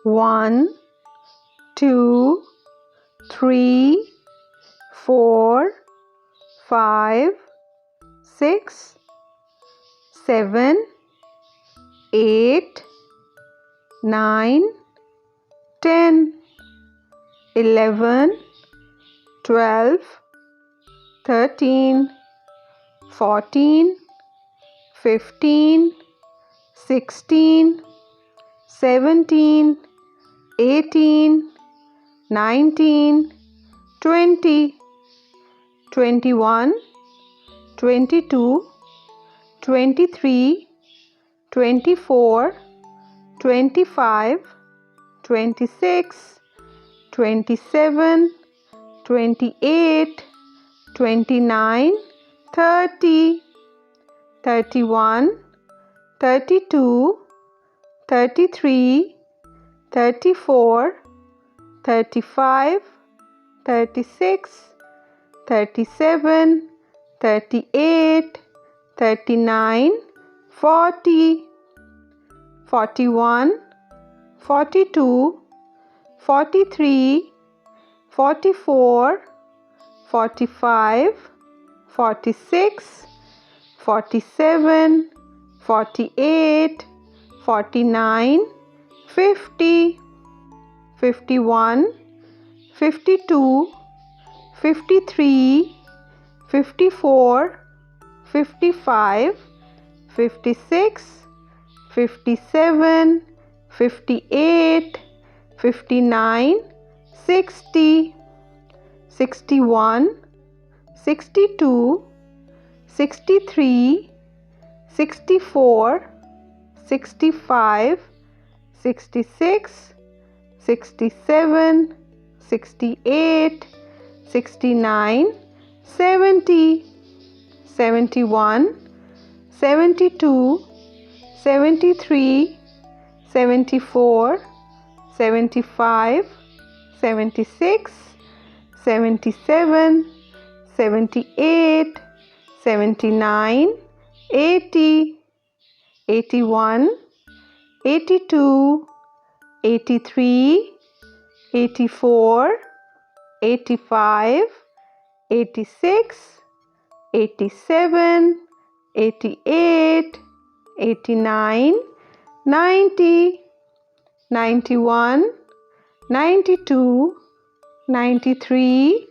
1, 2, 3, 4, 5, 6, 7, 8, 9, 10, 11, 12, 13, 14, 15, 16, 17, 18, 19, 20, 21, 22, 23, 24, 25, 26, 27, 28, 29, 30, 31, 32, 33, 34, 35, 36, 37, 38, 39, 40, 41, 42, 43, 44, 45, 46, 47, 48, 49, 50, 51, 52, 53, 54, 55, 56, 57, 58, 59, 60, 61, 62, 63, 64, 65, 66, 67, 68, 69, 70, 71, 72, 73, 74, 75, 76, 77, 78, 79, 80, 81, 82, 83, 84, 85, 86, 87, 88, 89, 90, 91, 92, 93,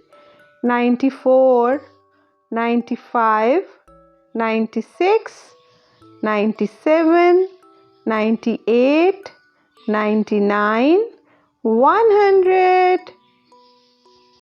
94, 95, 96, 97, 98, 99, 100.